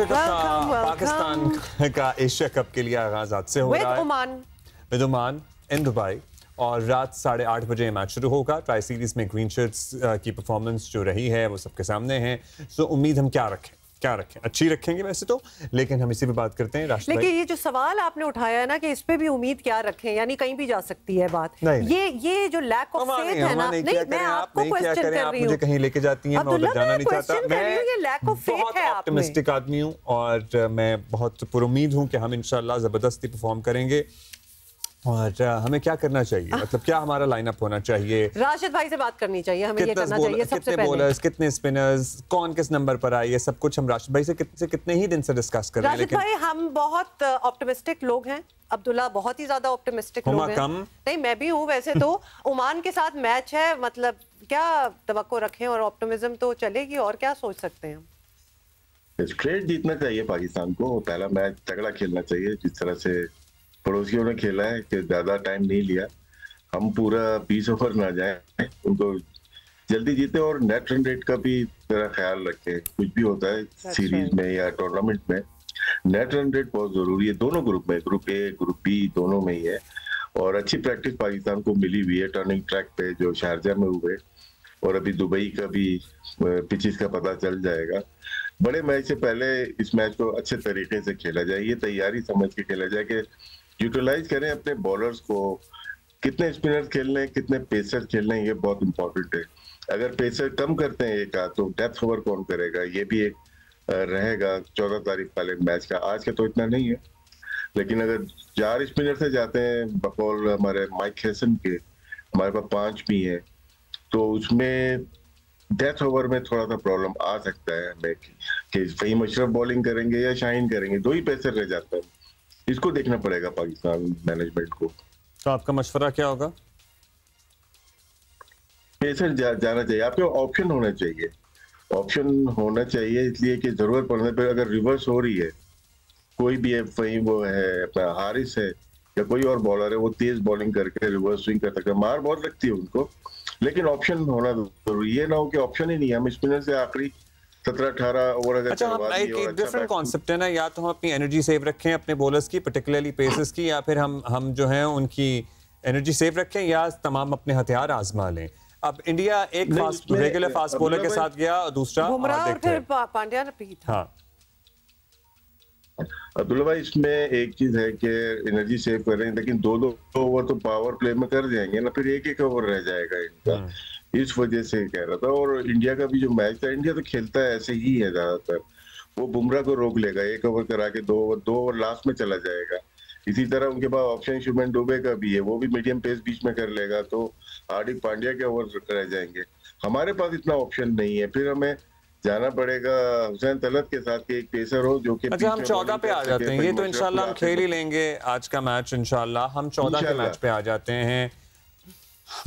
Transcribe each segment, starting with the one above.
पाकिस्तान का Asia cup के लिए आगाज आज से हो रहा है विद ओमान इन दुबई और रात 8:30 बजे मैच शुरू होगा। ट्राई सीरीज में ग्रीन शर्ट्स की परफॉर्मेंस जो रही है वो सबके सामने है। सो उम्मीद हम क्या रखें अच्छी रखेंगे वैसे तो, लेकिन हम इसी पे बात करते हैं। राशिद लेकिन ये जो सवाल आपने उठाया है ना कि इस पे भी उम्मीद क्या रखें, यानी कहीं भी जा सकती है बात। ये जो लैक ऑफ फेथ है ना, नहीं मैं आपको क्वेश्चन कर रही हूं, मुझे कहीं लेके जाती हैं, मैं उधर जाना नहीं चाहता। मैं ये लैक ऑफ फेथ है, ऑप्टिमिस्टिक आदमी हूं और मैं बहुत पुरुम्मीद हूं कि हम इंशाल्लाह जबरदस्ती परफॉर्म करेंगे। और हमें क्या करना चाहिए, मतलब क्या हमारा लाइनअप होना चाहिए? राशिद भाई से बात करनी चाहिए, हमें ये करना चाहिए सबसे कितने बॉलर्स, कितने स्पिनर्स, कौन किस नंबर पर आए, ये सब कुछ हम राशिद भाई से कितने ही दिन से डिस्कस कर रहे हैं। राशिद भाई हम बहुत ऑप्टिमिस्टिक लोग हैं, अब्दुल्ला बहुत ही ज्यादा ऑप्टिमिस्टिक लोग हैं। नहीं मैं भी हूँ वैसे तो। ओमान के साथ मैच है, मतलब क्या तवक्को रखें और ऑप्टिमिज्म तो चलेगी, और क्या सोच सकते हैं हम? स्ट्रेट जीतना चाहिए पाकिस्तान को, पहला मैच तगड़ा खेलना चाहिए जिस तरह से पड़ोसियों ने खेला है कि ज्यादा टाइम नहीं लिया। हम पूरा 20 ओवर ना जाए, उनको जल्दी जीते और नेट रन रेट का भी जरा ख्याल रखें। कुछ भी होता है सीरीज में या टूर्नामेंट में, नेट रन रेट बहुत जरूरी है दोनों ग्रुप में, ग्रुप ए ग्रुप बी दोनों में ही है। और अच्छी प्रैक्टिस पाकिस्तान को मिली हुई है टर्निंग ट्रैक पे जो शारजा में हुए, और अभी दुबई का भी पिचेस का पता चल जाएगा। बड़े मैच से पहले इस मैच को अच्छे तरीके से खेला जाए, ये तैयारी समझ के खेला जाए कि यूटिलाइज करें अपने बॉलर्स को। कितने स्पिनर्स खेलने हैं, कितने पेसर खेलने हैं, ये बहुत इंपॉर्टेंट है। अगर पेसर कम करते हैं एक तो डेथ ओवर कौन करेगा, ये भी एक रहेगा 14 तारीख वाले मैच का। आज का तो इतना नहीं है, लेकिन अगर 4 स्पिनर से जाते हैं बकौल हमारे माइक हैसन के, हमारे पास 5 भी हैं, तो उसमें डेथ ओवर में थोड़ा सा प्रॉब्लम आ सकता है हमें कि फहीम अशरफ बॉलिंग करेंगे या शाहीन करेंगे, 2 ही पेसर रह जाता है। इसको देखना पड़ेगा पाकिस्तान मैनेजमेंट को। तो आपका मशवरा क्या होगा? पेसर जाना चाहिए, आपके ऑप्शन होना चाहिए, ऑप्शन होना चाहिए इसलिए कि जरूरत पड़ने पर अगर रिवर्स हो रही है, कोई भी है, फहीम वो है, अपना हारिस है या कोई और बॉलर है, वो तेज बॉलिंग करके रिवर्स स्विंग कर सकते हैं। मार बहुत लगती है उनको, लेकिन ऑप्शन होना जरूरी। ये ना हो कि ऑप्शन ही नहीं है, हम स्पिनर से आखिरी 17-18 ओवर अगर अच्छा, एक डिफरेंट कॉन्सेप्ट है ना, या तो हम अपनी एनर्जी सेव रखें अपने बॉलर्स की, पर्टिकुलरली पेसर्स की, या फिर हम जो हैं उनकी एनर्जी सेव रखें या तमाम अपने हथियार आजमा लें। अब इंडिया एक रेगुलर फास्ट बॉलर के साथ गया और दूसरा पांड्या भी था। हाँ अब्दुल्ला भाई, इसमें एक चीज है कि एनर्जी सेव कर रहे हैं, लेकिन 2-2 ओवर तो पावर प्ले में कर जाएंगे ना, फिर एक ओवर रह जाएगा इनका। इस वजह से कह रहा था। और इंडिया का भी जो मैच था, इंडिया तो खेलता है ऐसे ही है ज्यादातर, वो बुमराह को रोक लेगा, 1 ओवर करा के 2 ओवर लास्ट में चला जाएगा। इसी तरह उनके पास ऑप्शन शुभमन दुबे का भी है, वो भी मीडियम पेस बीच में कर लेगा, तो हार्दिक पांड्या के ओवर रह जाएंगे। हमारे पास इतना ऑप्शन नहीं है, फिर हमें जाना पड़ेगा हुसैन तलत के साथ के एक पेसर हो जो कि। अच्छा, हम 14 पे आ जाते हैं, ये तो इंशाल्लाह हम खेल ही लेंगे आज का मैच, इंशाल्लाह हम 14 के मैच पे आ जाते हैं।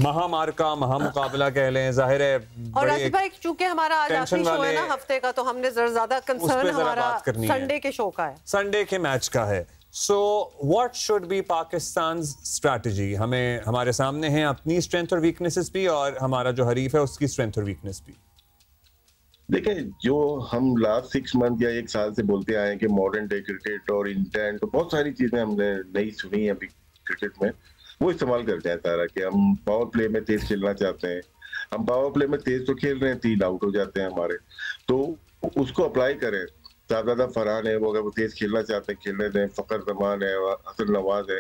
महामार्का, महामुकाबला कह लें, जाहिर है। और राशिद भाई, चूंकि हमारा आज आखिरी शो है ना हफ्ते का, तो हमने ज्यादा कंसर्न हमारा संडे के शो का है, संडे के मैच का है। So what should be Pakistan's strategy? हमें हमारे सामने है अपनी स्ट्रेंथ और वीकनेसेस भी, और हमारा जो हरीफ है उसकी स्ट्रेंथ और वीकनेस भी। देखिए, जो हम लास्ट 6 मंथ या 1 साल से बोलते आए हैं कि मॉडर्न डे क्रिकेट और इंटेंट, तो बहुत सारी चीजें हमने नई सुनी है अभी क्रिकेट में, वो इस्तेमाल करते हैं सारा कि हम पावर प्ले में तेज खेलना चाहते हैं। हम पावर प्ले में तेज तो खेल रहे हैं, 3 आउट हो जाते हैं हमारे, तो उसको अप्लाई करें। शाहजादा फरहान है, वो अगर वो तेज खेलना चाहते हैं खेलने दें, फखर जमान है, हसन नवाज है।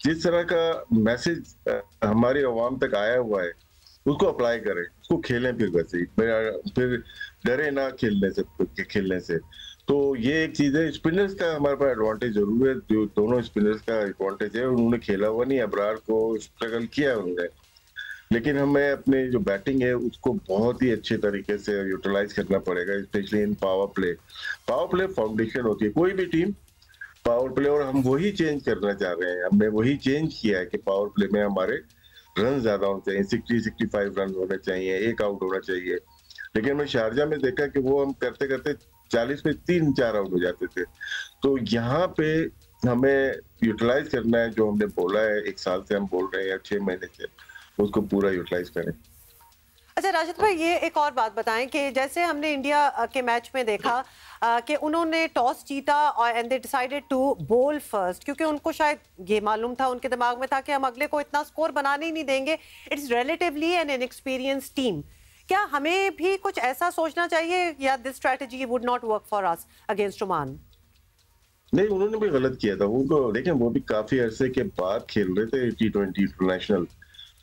जिस तरह का मैसेज हमारी आवाम तक आया हुआ है उसको अप्लाई करें, उसको खेलें, फिर वैसे ही फिर डरे ना खेलने से। तो ये एक चीज है। स्पिनर्स का हमारे पास एडवांटेज जरूर है, जो दोनों स्पिनर्स का एडवांटेज है। उन्होंने खेला हुआ नहीं, अबरार को स्ट्रगल किया है उन्होंने, लेकिन हमें अपने जो बैटिंग है उसको बहुत ही अच्छे तरीके से यूटिलाइज करना पड़ेगा, specially in power play. Power play foundation होती है कोई भी टीम, पावर प्ले, और हम वही चेंज करना चाह रहे हैं। हमने वही चेंज किया है कि पावर प्ले में हमारे रन ज्यादा होने चाहिए, 60-65 रन होने चाहिए, 1 आउट होना चाहिए। लेकिन हमने शारजा में देखा कि वो हम करते करते 40 में 3-4 आउट हो जाते थे। तो यहाँ पे हमें यूटिलाइज करना है जो हमने बोला है, 1 साल से हम बोल रहे हैं या 6 महीने से, उसको पूरा यूटिलाइज करें। अच्छा राशिद भाई, ये एक और बात बताएं कि जैसे हमने इंडिया के मैच में देखा कि उन्होंने टॉस जीता और एंड दे डिसाइडेड टू बोल फर्स्ट, क्योंकि उनको शायद ये मालूम था, उनके दिमाग में था कि हम अगले को इतना स्कोर बनाने ही नहीं देंगे, it's relatively an inexperience team. क्या हमें भी कुछ ऐसा सोचना चाहिए या this strategy would not work for us against Oman? नहीं, उन्होंने भी गलत किया था। उनको देखें, वो भी काफी अरसे के बाद खेल रहे थे T20 इंटरनेशनल,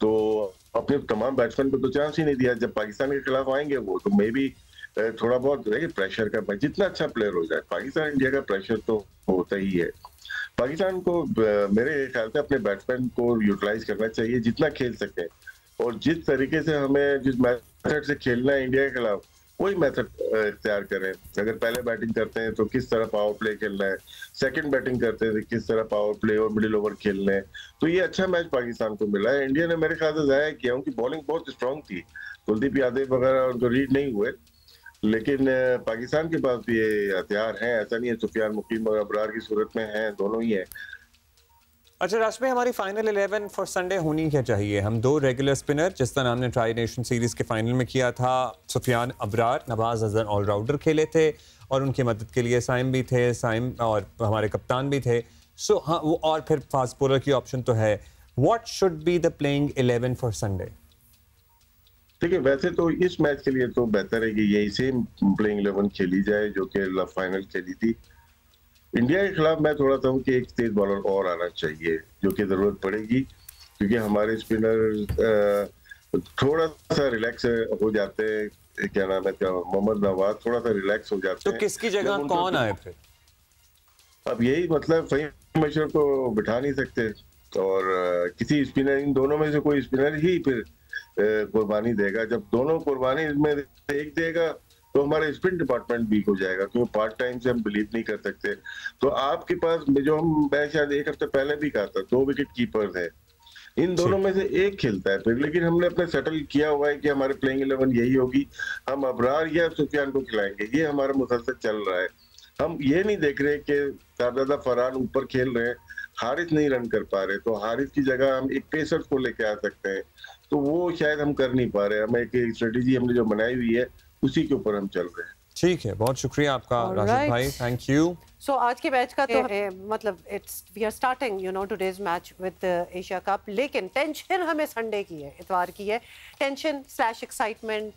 तो अपने तमाम बैट्समैन को तो चांस ही नहीं दिया। जब पाकिस्तान के खिलाफ आएंगे वो तो मे भी थोड़ा बहुत देखिए प्रेशर का, जितना अच्छा प्लेयर हो जाए, पाकिस्तान इंडिया का प्रेशर तो होता ही है। पाकिस्तान को मेरे ख्याल से अपने बैट्समैन को यूटिलाइज करना चाहिए जितना खेल सके, और जिस तरीके से हमें जिस मेथड से खेलना है इंडिया के खिलाफ वही मेथड इख्तियार करें। अगर पहले बैटिंग करते हैं तो किस तरह पावर प्ले खेलना है, सेकंड बैटिंग करते हैं तो किस तरह पावर प्ले और मिडिल ओवर खेलना है। तो ये अच्छा मैच पाकिस्तान को मिला है। इंडिया ने मेरे ख्याल से जाया किया, उनकी बॉलिंग बहुत स्ट्रांग थी, कुलदीप यादव वगैरह उनको रीड नहीं हुए, लेकिन पाकिस्तान के पास भी ये हथियार हैं, ऐसा नहीं है सुफियान मुकीम और अबरार की सूरत में हैं, दोनों ही हैं। अच्छा राशि, हमारी फाइनल 11 फॉर संडे होनी क्या चाहिए? हम 2 रेगुलर स्पिनर, जिस तरह हमने ट्राई नेशन सीरीज के फाइनल में किया था, सुफियान अबरार, नवाज अजहर ऑलराउंडर खेले थे और उनकी मदद के लिए साइम भी थे, साइम और हमारे कप्तान भी थे। सो हाँ, वो और फिर फास्ट बॉलर की ऑप्शन तो है। What should be the playing 11 for Sunday? देखिए, वैसे तो इस मैच के लिए तो बेहतर है कि यही सेम प्लेइंग 11 खेली जाए जो कि फाइनल खेली थी। इंडिया के खिलाफ मैं थोड़ा सा हूँ कि एक तेज बॉलर और आना चाहिए, जो कि जरूरत पड़ेगी, क्योंकि हमारे स्पिनर थोड़ा सा रिलैक्स हो जाते हैं। क्या नाम है, मोहम्मद नवाज थोड़ा सा रिलैक्स हो जाते हैं। तो किसकी जगह कौन आए फिर? अब यही मतलब फहीम अशरफ को बिठा नहीं सकते, और किसी स्पिनर, इन दोनों में से कोई स्पिनर ही फिर कुर्बानी देगा। जब दोनों कुर्बानी में एक देगा तो हमारा स्पिन डिपार्टमेंट वीक हो जाएगा, क्योंकि पार्ट टाइम से हम बिलीव नहीं कर सकते। तो आपके पास जो मैं शायद एक हफ्ते पहले भी कहा था, 2 विकेट कीपर्स है, इन दोनों में से एक खेलता है फिर, लेकिन हमने अपने सेटल किया हुआ है कि हमारे प्लेइंग 11 यही होगी, हम अबरार या सुफियान को खिलाएंगे, ये हमारा मुसलसल चल रहा है। हम ये नहीं देख रहे कि शाहजादा फरहान ऊपर खेल रहे हैं, हारिस नहीं रन कर पा रहे, तो हारिस की जगह हम एक पेसर को लेके आ सकते हैं, तो वो शायद हम कर नहीं पा रहे। हमें एक स्ट्रेटेजी हमने जो बनाई हुई है उसी के ऊपर हम चल रहे हैं। ठीक है, बहुत शुक्रिया आपका राशिद भाई, थैंक यू। सो आज के मैच का तो मतलब it's we are starting today's match with Asia Cup, लेकिन टेंशन हमें संडे की है, इतवार की है। Tension / excitement